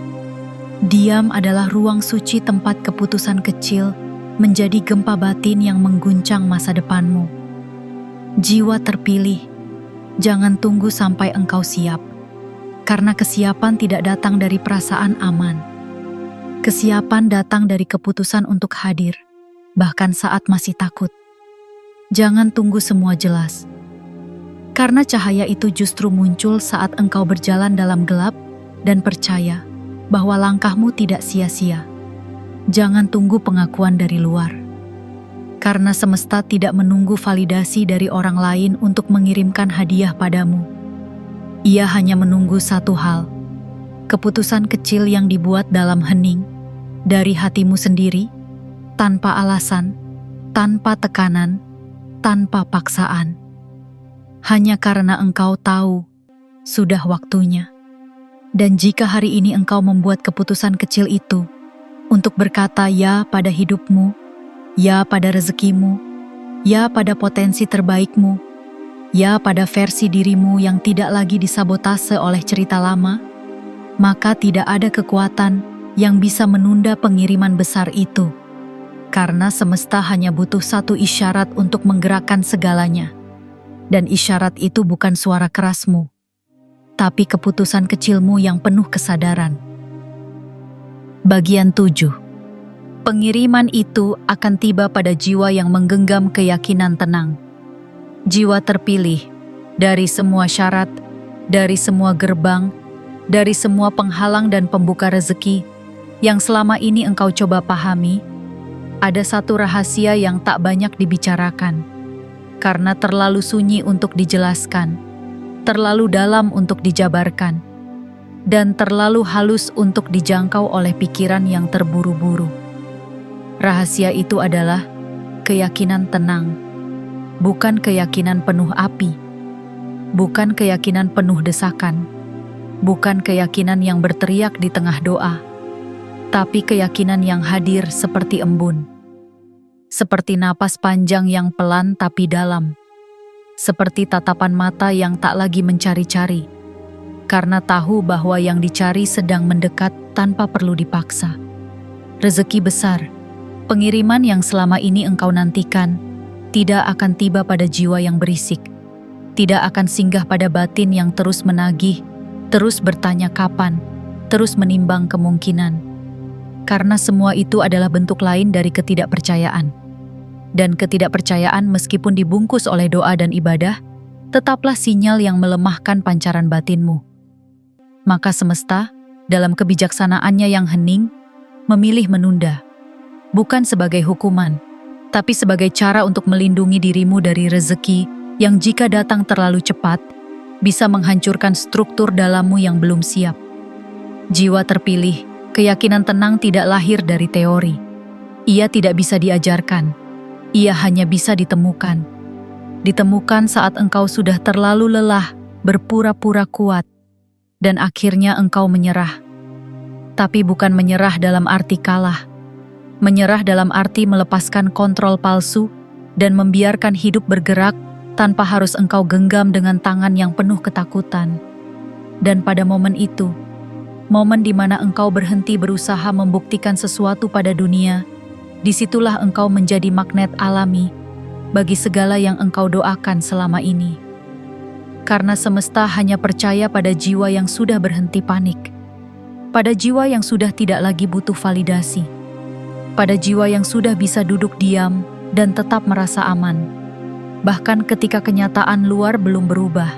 Diam adalah ruang suci tempat keputusan kecil menjadi gempa batin yang mengguncang masa depanmu. Jiwa terpilih, jangan tunggu sampai engkau siap, karena kesiapan tidak datang dari perasaan aman. Kesiapan datang dari keputusan untuk hadir, bahkan saat masih takut. Jangan tunggu semua jelas. Karena cahaya itu justru muncul saat engkau berjalan dalam gelap dan percaya bahwa langkahmu tidak sia-sia. Jangan tunggu pengakuan dari luar. Karena semesta tidak menunggu validasi dari orang lain untuk mengirimkan hadiah padamu. Ia hanya menunggu satu hal, keputusan kecil yang dibuat dalam hening, dari hatimu sendiri, tanpa alasan, tanpa tekanan, tanpa paksaan. Hanya karena engkau tahu, sudah waktunya. Dan jika hari ini engkau membuat keputusan kecil itu, untuk berkata ya pada hidupmu, ya pada rezekimu, ya pada potensi terbaikmu, ya pada versi dirimu yang tidak lagi disabotase oleh cerita lama, maka tidak ada kekuatan yang bisa menunda pengiriman besar itu. Karena semesta hanya butuh satu isyarat untuk menggerakkan segalanya. Dan isyarat itu bukan suara kerasmu, tapi keputusan kecilmu yang penuh kesadaran. Bagian 7. Pengiriman itu akan tiba pada jiwa yang menggenggam keyakinan tenang. Jiwa terpilih dari semua syarat, dari semua gerbang, dari semua penghalang dan pembuka rezeki yang selama ini engkau coba pahami. Ada satu rahasia yang tak banyak dibicarakan, karena terlalu sunyi untuk dijelaskan, terlalu dalam untuk dijabarkan, dan terlalu halus untuk dijangkau oleh pikiran yang terburu-buru. Rahasia itu adalah keyakinan tenang, bukan keyakinan penuh api, bukan keyakinan penuh desakan, bukan keyakinan yang berteriak di tengah doa, tapi keyakinan yang hadir seperti embun. Seperti napas panjang yang pelan tapi dalam. Seperti tatapan mata yang tak lagi mencari-cari, karena tahu bahwa yang dicari sedang mendekat tanpa perlu dipaksa. Rezeki besar, pengiriman yang selama ini engkau nantikan, tidak akan tiba pada jiwa yang berisik. Tidak akan singgah pada batin yang terus menagih, terus bertanya kapan, terus menimbang kemungkinan. Karena semua itu adalah bentuk lain dari ketidakpercayaan. Dan ketidakpercayaan meskipun dibungkus oleh doa dan ibadah, tetaplah sinyal yang melemahkan pancaran batinmu. Maka semesta, dalam kebijaksanaannya yang hening, memilih menunda. Bukan sebagai hukuman, tapi sebagai cara untuk melindungi dirimu dari rezeki yang jika datang terlalu cepat, bisa menghancurkan struktur dalammu yang belum siap. Jiwa terpilih, keyakinan tenang tidak lahir dari teori. Ia tidak bisa diajarkan. Ia hanya bisa ditemukan. Ditemukan saat engkau sudah terlalu lelah, berpura-pura kuat, dan akhirnya engkau menyerah. Tapi bukan menyerah dalam arti kalah. Menyerah dalam arti melepaskan kontrol palsu dan membiarkan hidup bergerak tanpa harus engkau genggam dengan tangan yang penuh ketakutan. Dan pada momen itu, momen di mana engkau berhenti berusaha membuktikan sesuatu pada dunia, disitulah engkau menjadi magnet alami bagi segala yang engkau doakan selama ini. Karena semesta hanya percaya pada jiwa yang sudah berhenti panik, pada jiwa yang sudah tidak lagi butuh validasi, pada jiwa yang sudah bisa duduk diam dan tetap merasa aman, bahkan ketika kenyataan luar belum berubah.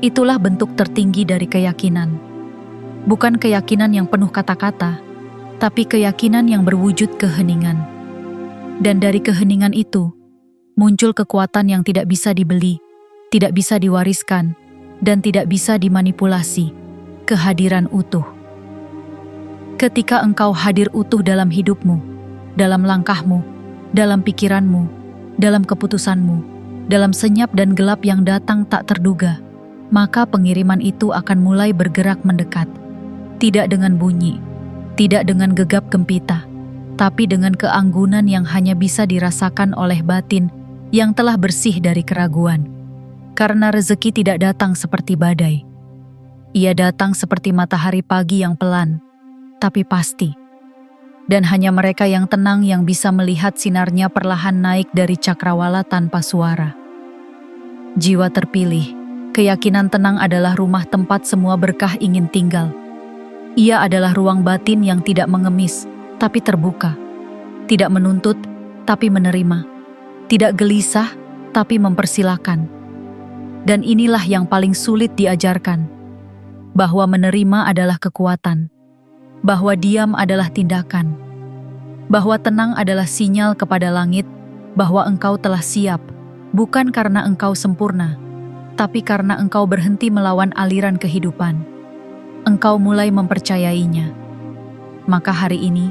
Itulah bentuk tertinggi dari keyakinan. Bukan keyakinan yang penuh kata-kata, tapi keyakinan yang berwujud keheningan. Dan dari keheningan itu, muncul kekuatan yang tidak bisa dibeli, tidak bisa diwariskan, dan tidak bisa dimanipulasi, kehadiran utuh. Ketika engkau hadir utuh dalam hidupmu, dalam langkahmu, dalam pikiranmu, dalam keputusanmu, dalam senyap dan gelap yang datang tak terduga, maka pengiriman itu akan mulai bergerak mendekat. Tidak dengan bunyi, tidak dengan gegap gempita, tapi dengan keanggunan yang hanya bisa dirasakan oleh batin yang telah bersih dari keraguan. Karena rezeki tidak datang seperti badai. Ia datang seperti matahari pagi yang pelan, tapi pasti. Dan hanya mereka yang tenang yang bisa melihat sinarnya perlahan naik dari cakrawala tanpa suara. Jiwa terpilih, keyakinan tenang adalah rumah tempat semua berkah ingin tinggal. Ia adalah ruang batin yang tidak mengemis, tapi terbuka. Tidak menuntut, tapi menerima. Tidak gelisah, tapi mempersilakan. Dan inilah yang paling sulit diajarkan. Bahwa menerima adalah kekuatan. Bahwa diam adalah tindakan. Bahwa tenang adalah sinyal kepada langit bahwa engkau telah siap, bukan karena engkau sempurna, tapi karena engkau berhenti melawan aliran kehidupan. Engkau mulai mempercayainya. Maka hari ini,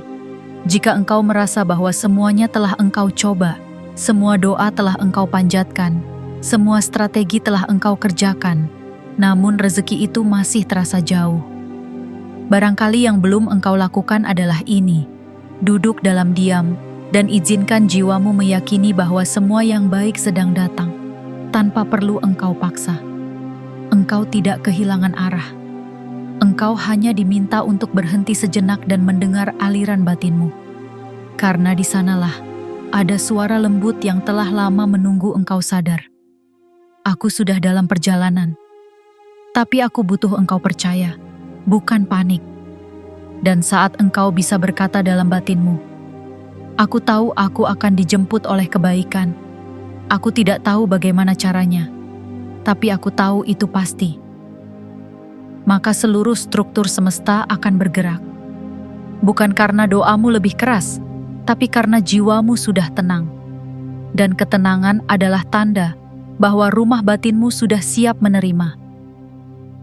jika engkau merasa bahwa semuanya telah engkau coba, semua doa telah engkau panjatkan, semua strategi telah engkau kerjakan, namun rezeki itu masih terasa jauh. Barangkali yang belum engkau lakukan adalah ini: duduk dalam diam dan izinkan jiwamu meyakini bahwa semua yang baik sedang datang, tanpa perlu engkau paksa. Engkau tidak kehilangan arah. Engkau hanya diminta untuk berhenti sejenak dan mendengar aliran batinmu. Karena di sanalah ada suara lembut yang telah lama menunggu engkau sadar. Aku sudah dalam perjalanan, tapi aku butuh engkau percaya, bukan panik. Dan saat engkau bisa berkata dalam batinmu, aku tahu aku akan dijemput oleh kebaikan. Aku tidak tahu bagaimana caranya, tapi aku tahu itu pasti. Maka seluruh struktur semesta akan bergerak. Bukan karena doamu lebih keras, tapi karena jiwamu sudah tenang. Dan ketenangan adalah tanda bahwa rumah batinmu sudah siap menerima.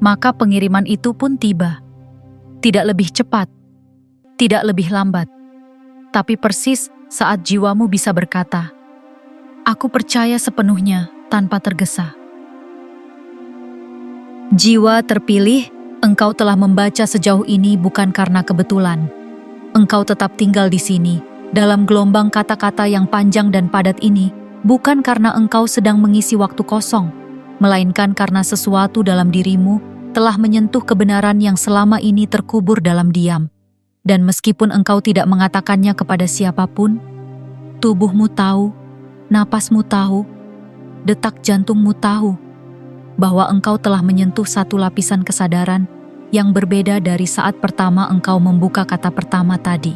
Maka pengiriman itu pun tiba. Tidak lebih cepat, tidak lebih lambat, tapi persis saat jiwamu bisa berkata, aku percaya sepenuhnya tanpa tergesa. Jiwa terpilih, engkau telah membaca sejauh ini bukan karena kebetulan, Engkau tetap tinggal di sini, dalam gelombang kata-kata yang panjang dan padat ini, bukan karena engkau sedang mengisi waktu kosong, melainkan karena sesuatu dalam dirimu telah menyentuh kebenaran yang selama ini terkubur dalam diam. Dan meskipun engkau tidak mengatakannya kepada siapapun, tubuhmu tahu, napasmu tahu, detak jantungmu tahu, bahwa engkau telah menyentuh satu lapisan kesadaran yang berbeda dari saat pertama engkau membuka kata pertama tadi.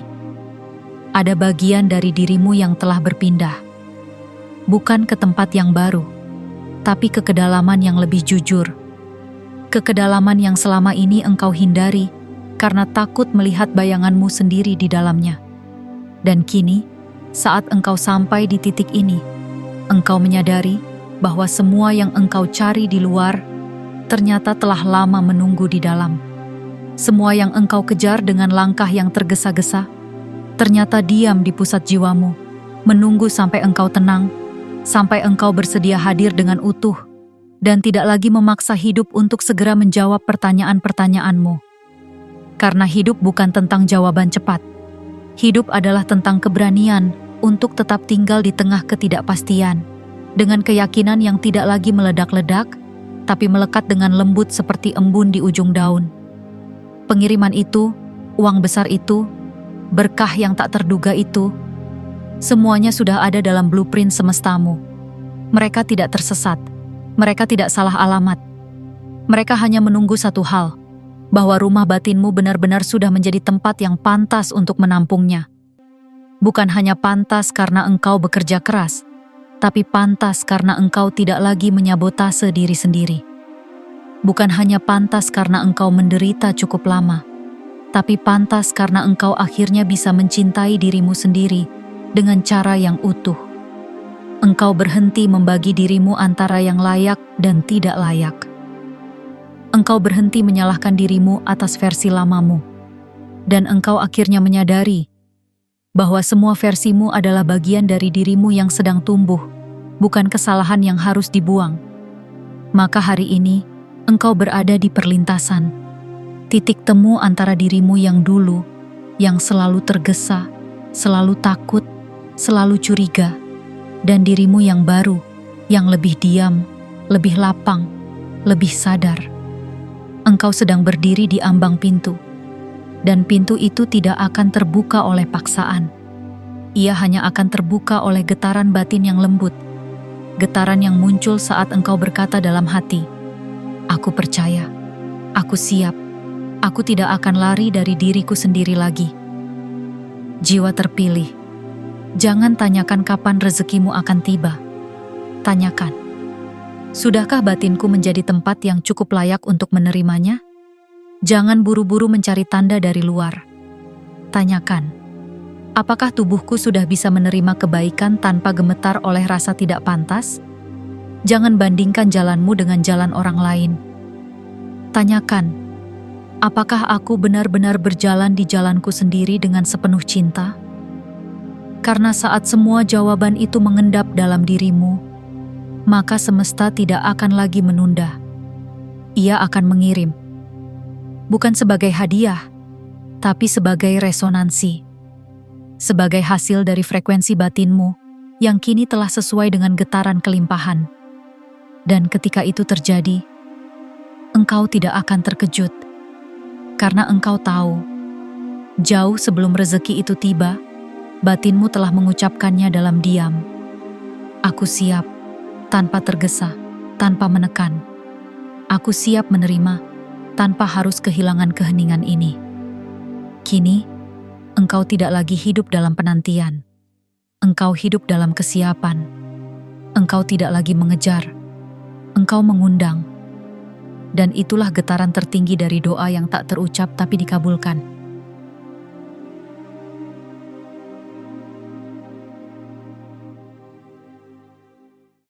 Ada bagian dari dirimu yang telah berpindah, bukan ke tempat yang baru, tapi ke kedalaman yang lebih jujur. Ke kedalaman yang selama ini engkau hindari karena takut melihat bayanganmu sendiri di dalamnya. Dan kini, saat engkau sampai di titik ini, engkau menyadari bahwa semua yang engkau cari di luar ternyata telah lama menunggu di dalam. Semua yang engkau kejar dengan langkah yang tergesa-gesa, ternyata diam di pusat jiwamu, menunggu sampai engkau tenang, sampai engkau bersedia hadir dengan utuh, dan tidak lagi memaksa hidup untuk segera menjawab pertanyaan-pertanyaanmu. Karena hidup bukan tentang jawaban cepat. Hidup adalah tentang keberanian untuk tetap tinggal di tengah ketidakpastian, dengan keyakinan yang tidak lagi meledak-ledak, tapi melekat dengan lembut seperti embun di ujung daun. Pengiriman itu, uang besar itu, berkah yang tak terduga itu, semuanya sudah ada dalam blueprint semestamu. Mereka tidak tersesat, mereka tidak salah alamat. Mereka hanya menunggu satu hal, bahwa rumah batinmu benar-benar sudah menjadi tempat yang pantas untuk menampungnya. Bukan hanya pantas karena engkau bekerja keras, tapi pantas karena engkau tidak lagi menyabotase diri sendiri. Bukan hanya pantas karena engkau menderita cukup lama, tapi pantas karena engkau akhirnya bisa mencintai dirimu sendiri dengan cara yang utuh. Engkau berhenti membagi dirimu antara yang layak dan tidak layak. Engkau berhenti menyalahkan dirimu atas versi lamamu. Dan engkau akhirnya menyadari bahwa semua versimu adalah bagian dari dirimu yang sedang tumbuh, bukan kesalahan yang harus dibuang. Maka hari ini, engkau berada di perlintasan, titik temu antara dirimu yang dulu, yang selalu tergesa, selalu takut, selalu curiga, dan dirimu yang baru, yang lebih diam, lebih lapang, lebih sadar. Engkau sedang berdiri di ambang pintu, dan pintu itu tidak akan terbuka oleh paksaan. Ia hanya akan terbuka oleh getaran batin yang lembut, getaran yang muncul saat engkau berkata dalam hati, "Aku percaya, aku siap, aku tidak akan lari dari diriku sendiri lagi." Jiwa terpilih, jangan tanyakan kapan rezekimu akan tiba. Tanyakan, sudahkah batinku menjadi tempat yang cukup layak untuk menerimanya? Jangan buru-buru mencari tanda dari luar. Tanyakan, apakah tubuhku sudah bisa menerima kebaikan tanpa gemetar oleh rasa tidak pantas? Jangan bandingkan jalanmu dengan jalan orang lain. Tanyakan, apakah aku benar-benar berjalan di jalanku sendiri dengan sepenuh cinta? Karena saat semua jawaban itu mengendap dalam dirimu, maka semesta tidak akan lagi menunda. Ia akan mengirim. Bukan sebagai hadiah, tapi sebagai resonansi. Sebagai hasil dari frekuensi batinmu yang kini telah sesuai dengan getaran kelimpahan. Dan ketika itu terjadi, engkau tidak akan terkejut. Karena engkau tahu, jauh sebelum rezeki itu tiba, batinmu telah mengucapkannya dalam diam. Aku siap, tanpa tergesa, tanpa menekan. Aku siap menerima, tanpa harus kehilangan keheningan ini. Kini, engkau tidak lagi hidup dalam penantian. Engkau hidup dalam kesiapan. Engkau tidak lagi mengejar. Engkau mengundang. Dan itulah getaran tertinggi dari doa yang tak terucap tapi dikabulkan.